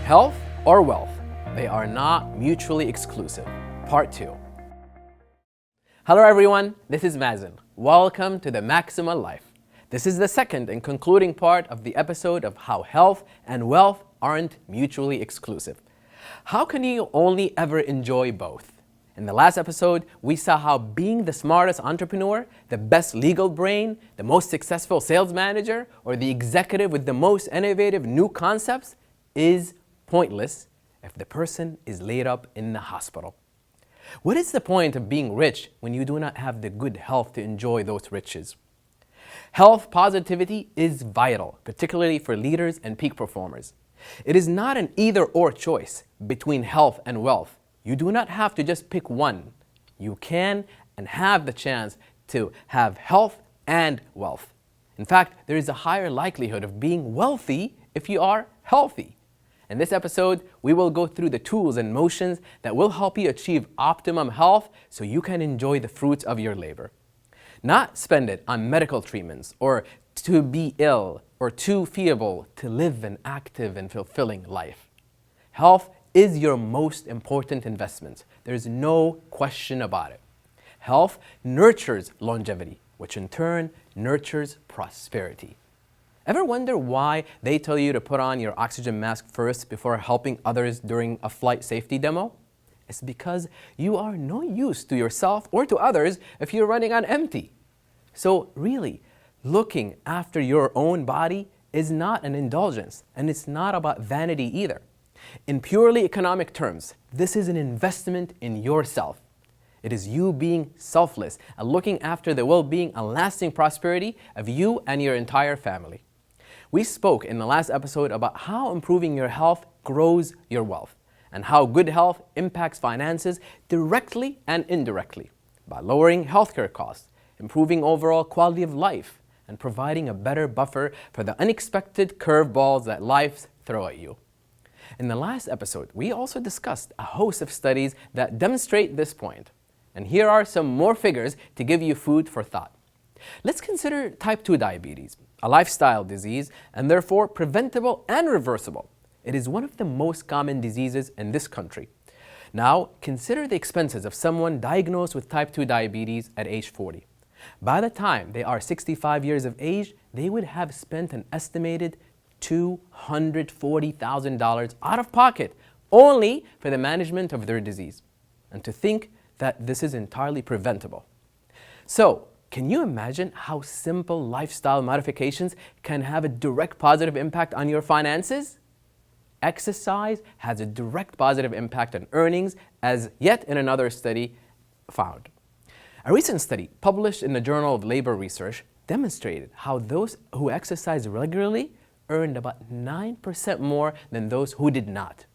Health or wealth? They are not mutually exclusive. Part 2. Hello everyone, this is Mazen. Welcome to the Maximal Life. This is the second and concluding part of the episode of how health and wealth aren't mutually exclusive. How can you only ever enjoy both? In the last episode, we saw how being the smartest entrepreneur, the best legal brain, the most successful sales manager, or the executive with the most innovative new concepts is pointless if the person is laid up in the hospital. What is the point of being rich when you do not have the good health to enjoy those riches? Health positivity is vital, particularly for leaders and peak performers. It is not an either-or choice between health and wealth. You do not have to just pick one. You can and have the chance to have health and wealth. In fact, there is a higher likelihood of being wealthy if you are healthy. In this episode, we will go through the tools and motions that will help you achieve optimum health so you can enjoy the fruits of your labor. Not spend it on medical treatments or to be ill or too feeble to live an active and fulfilling life. Health is your most important investment. There's no question about it. Health nurtures longevity, which in turn nurtures prosperity. Ever wonder why they tell you to put on your oxygen mask first before helping others during a flight safety demo? It's because you are no use to yourself or to others if you're running on empty. So really, looking after your own body is not an indulgence, and it's not about vanity either. In purely economic terms, this is an investment in yourself. It is you being selfless and looking after the well-being and lasting prosperity of you and your entire family. We spoke in the last episode about how improving your health grows your wealth and how good health impacts finances directly and indirectly by lowering healthcare costs, improving overall quality of life, and providing a better buffer for the unexpected curveballs that life throws at you. In the last episode, we also discussed a host of studies that demonstrate this point. And here are some more figures to give you food for thought. Let's consider type 2 diabetes, a lifestyle disease and therefore preventable and reversible. It is one of the most common diseases in this country. Now, consider the expenses of someone diagnosed with type 2 diabetes at age 40. By the time they are 65 years of age, they would have spent an estimated $240,000 out of pocket only for the management of their disease. And to think that this is entirely preventable. So, can you imagine how simple lifestyle modifications can have a direct positive impact on your finances? Exercise has a direct positive impact on earnings, as yet in another study found. A recent study published in the Journal of Labor Research demonstrated how those who exercise regularly earned about 9% more than those who did not.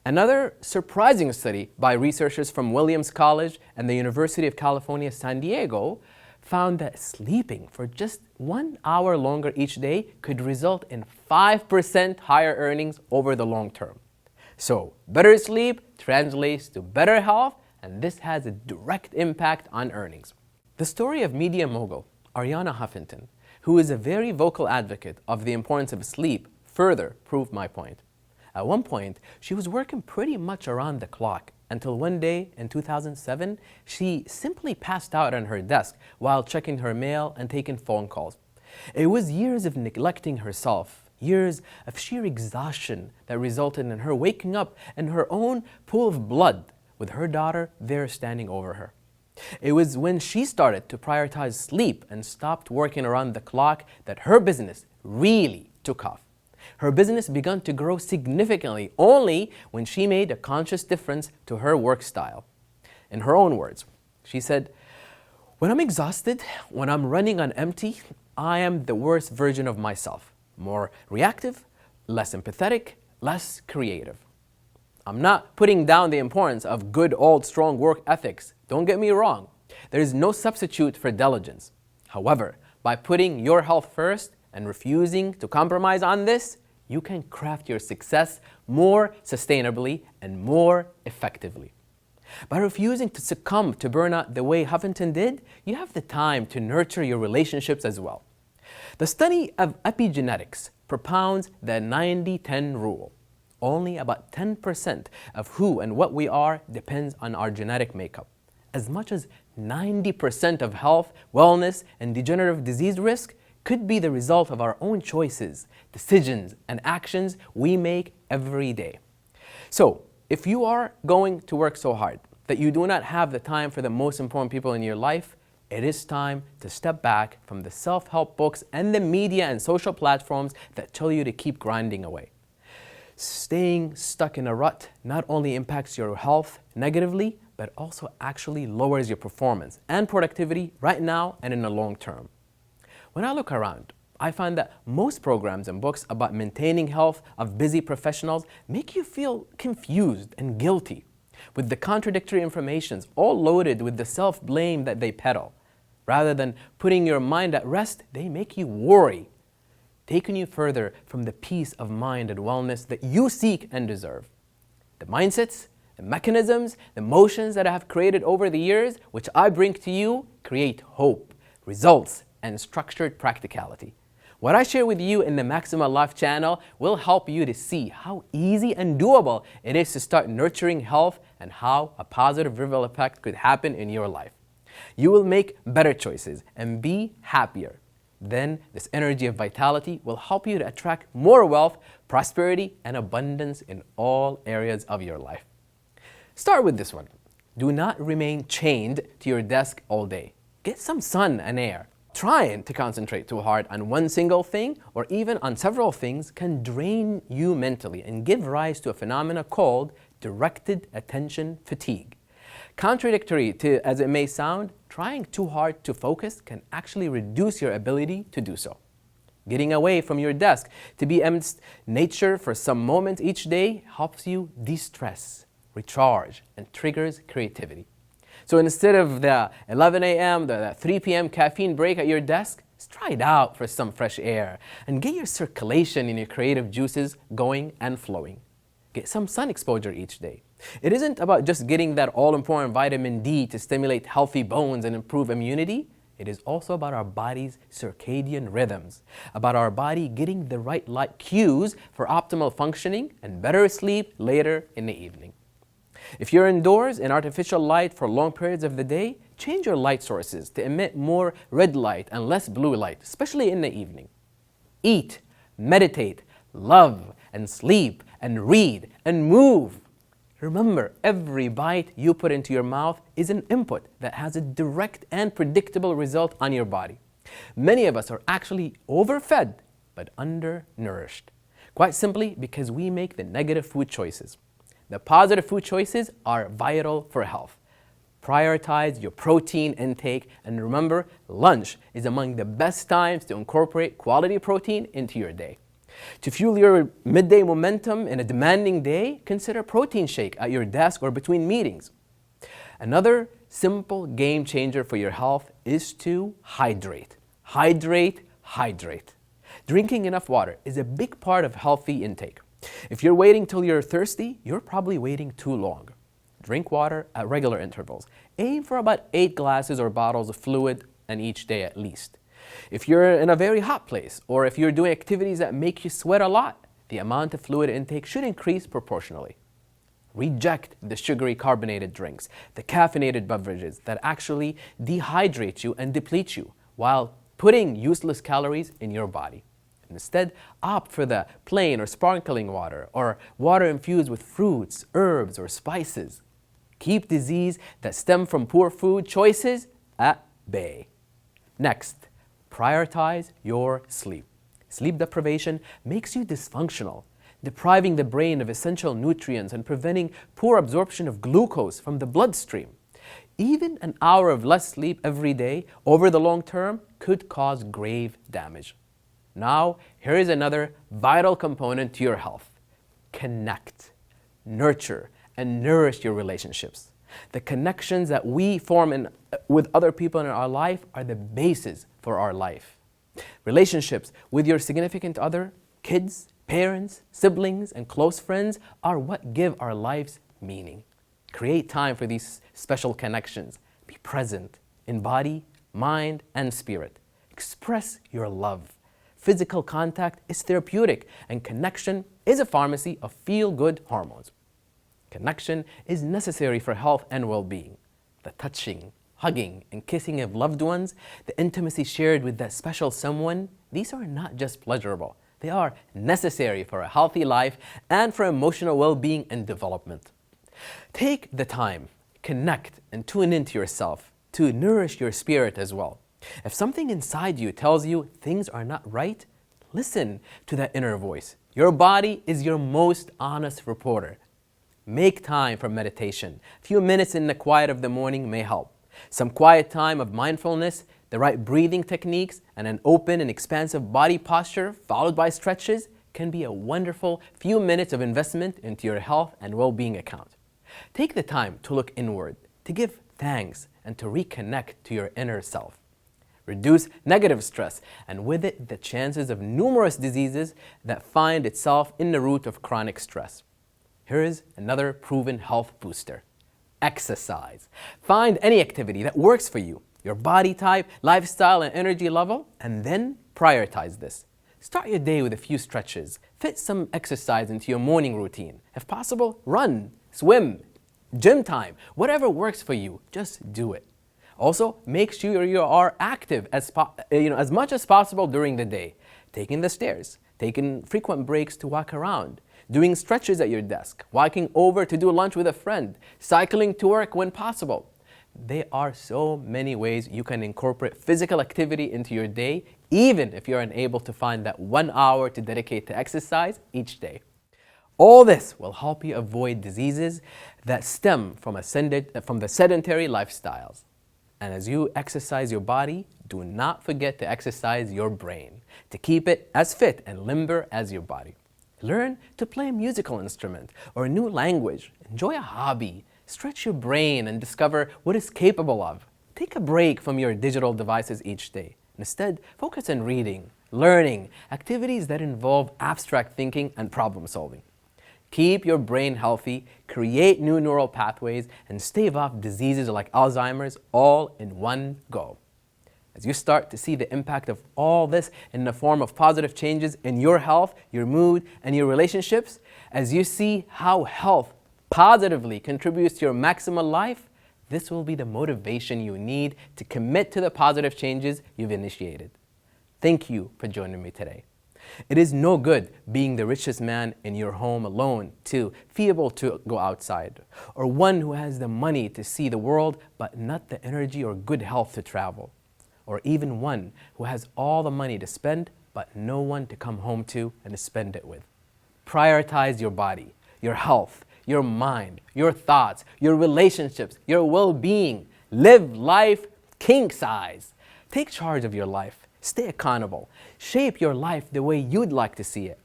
Another surprising study by researchers from Williams College and the University of California, San Diego found that sleeping for just 1 hour longer each day could result in 5% higher earnings over the long term. So, better sleep translates to better health, and this has a direct impact on earnings. The story of media mogul Arianna Huffington, who is a very vocal advocate of the importance of sleep, further proved my point. At one point, she was working pretty much around the clock until one day in 2007, she simply passed out on her desk while checking her mail and taking phone calls. It was years of neglecting herself, years of sheer exhaustion that resulted in her waking up in her own pool of blood with her daughter there standing over her. It was when she started to prioritize sleep and stopped working around the clock that her business really took off. Her business began to grow significantly only when she made a conscious difference to her work style. In her own words, she said, "When I'm exhausted, when I'm running on empty, I am the worst version of myself. More reactive, less empathetic, less creative." I'm not putting down the importance of good old strong work ethics. Don't get me wrong. There is no substitute for diligence. However, by putting your health first and refusing to compromise on this, you can craft your success more sustainably and more effectively. By refusing to succumb to burnout the way Huffington did, you have the time to nurture your relationships as well. The study of epigenetics propounds the 90-10 rule. only about 10% of who and what we are depends on our genetic makeup. As much as 90% of health, wellness, and degenerative disease risk could be the result of our own choices, decisions, and actions we make every day. So, if you are going to work so hard that you do not have the time for the most important people in your life, it is time to step back from the self-help books and the media and social platforms that tell you to keep grinding away. Staying stuck in a rut not only impacts your health negatively, but also actually lowers your performance and productivity right now and in the long term. When I look around, I find that most programs and books about maintaining health of busy professionals make you feel confused and guilty, with the contradictory informations all loaded with the self-blame that they peddle. Rather than putting your mind at rest, they make you worry, taking you further from the peace of mind and wellness that you seek and deserve. The mindsets, the mechanisms, the emotions that I have created over the years, which I bring to you, create hope, results, and structured practicality. What I share with you in the Maximal Life channel will help you to see how easy and doable it is to start nurturing health and how a positive ripple effect could happen in your life. You will make better choices and be happier. Then this energy of vitality will help you to attract more wealth, prosperity, and abundance in all areas of your life. Start with this one. Do not remain chained to your desk all day. Get some sun and air. Trying to concentrate too hard on one single thing or even on several things can drain you mentally and give rise to a phenomenon called directed attention fatigue. Contradictory to as it may sound, trying too hard to focus can actually reduce your ability to do so. Getting away from your desk to be amidst nature for some moments each day helps you de-stress, recharge, and triggers creativity. So instead of the 11 a.m., the 3 p.m. caffeine break at your desk, try it out for some fresh air and get your circulation and your creative juices going and flowing. Get some sun exposure each day. It isn't about just getting that all-important vitamin D to stimulate healthy bones and improve immunity. It is also about our body's circadian rhythms, about our body getting the right light cues for optimal functioning and better sleep later in the evening. If you're indoors in artificial light for long periods of the day, change your light sources to emit more red light and less blue light, especially in the evening. Eat, meditate, love, and sleep, and read, and move. Remember, every bite you put into your mouth is an input that has a direct and predictable result on your body. Many of us are actually overfed, but undernourished. Quite simply because we make the negative food choices. The positive food choices are vital for health. Prioritize your protein intake, and remember, lunch is among the best times to incorporate quality protein into your day. To fuel your midday momentum in a demanding day, consider a protein shake at your desk or between meetings. Another simple game changer for your health is to hydrate. Hydrate, hydrate. Drinking enough water is a big part of healthy intake. If you're waiting till you're thirsty, you're probably waiting too long. Drink water at regular intervals. Aim for about 8 glasses or bottles of fluid in each day at least. If you're in a very hot place, or if you're doing activities that make you sweat a lot, the amount of fluid intake should increase proportionally. Reject the sugary carbonated drinks, the caffeinated beverages that actually dehydrate you and deplete you while putting useless calories in your body. Instead, opt for the plain or sparkling water or water infused with fruits, herbs, or spices. Keep disease that stem from poor food choices at bay. Next, prioritize your sleep. Sleep deprivation makes you dysfunctional, depriving the brain of essential nutrients and preventing poor absorption of glucose from the bloodstream. Even an hour of less sleep every day over the long term could cause grave damage. Now, here is another vital component to your health. Connect, nurture, and nourish your relationships. The connections that we form with other people in our life are the basis for our life. Relationships with your significant other, kids, parents, siblings, and close friends are what give our lives meaning. Create time for these special connections. Be present in body, mind, and spirit. Express your love. physical contact is therapeutic, and connection is a pharmacy of feel-good hormones. Connection is necessary for health and well-being. The touching, hugging, and kissing of loved ones, the intimacy shared with that special someone, these are not just pleasurable. They are necessary for a healthy life and for emotional well-being and development. Take the time, connect, and tune into yourself to nourish your spirit as well. If something inside you tells you things are not right, listen to that inner voice. Your body is your most honest reporter. Make time for meditation. A few minutes in the quiet of the morning may help. Some quiet time of mindfulness, the right breathing techniques, and an open and expansive body posture followed by stretches can be a wonderful few minutes of investment into your health and well-being account. Take the time to look inward, to give thanks, and to reconnect to your inner self. Reduce negative stress, and with it, the chances of numerous diseases that find itself in the root of chronic stress. Here is another proven health booster. Exercise. Find any activity that works for you, your body type, lifestyle, and energy level, and then prioritize this. Start your day with a few stretches. Fit some exercise into your morning routine. If possible, run, swim, gym time, whatever works for you, just do it. Also, make sure you are active as much as possible during the day. Taking the stairs, taking frequent breaks to walk around, doing stretches at your desk, walking over to do lunch with a friend, cycling to work when possible. There are so many ways you can incorporate physical activity into your day, even if you're unable to find that 1 hour to dedicate to exercise each day. All this will help you avoid diseases that stem from the sedentary lifestyles. And as you exercise your body, do not forget to exercise your brain to keep it as fit and limber as your body. Learn to play a musical instrument or a new language. Enjoy a hobby. Stretch your brain and discover what it's capable of. Take a break from your digital devices each day. Instead, focus on reading, learning, activities that involve abstract thinking and problem solving. Keep your brain healthy, create new neural pathways, and stave off diseases like Alzheimer's all in one go. As you start to see the impact of all this in the form of positive changes in your health, your mood, and your relationships, as you see how health positively contributes to your maximal life, this will be the motivation you need to commit to the positive changes you've initiated. Thank you for joining me today. It is no good being the richest man in your home alone, too feeble to go outside, or one who has the money to see the world but not the energy or good health to travel, or even one who has all the money to spend but no one to come home to and to spend it with. Prioritize your body, your health, your mind, your thoughts, your relationships, your well-being. Live life king size. Take charge of your life. Stay accountable. Shape your life the way you'd like to see it.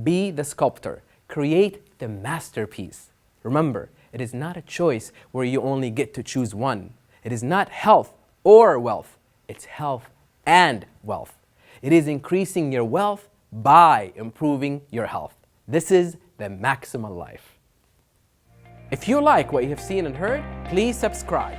Be the sculptor. Create the masterpiece. Remember, it is not a choice where you only get to choose one. It is not health or wealth. It's health and wealth. It is increasing your wealth by improving your health. This is the Maximal Life. If you like what you have seen and heard, please subscribe.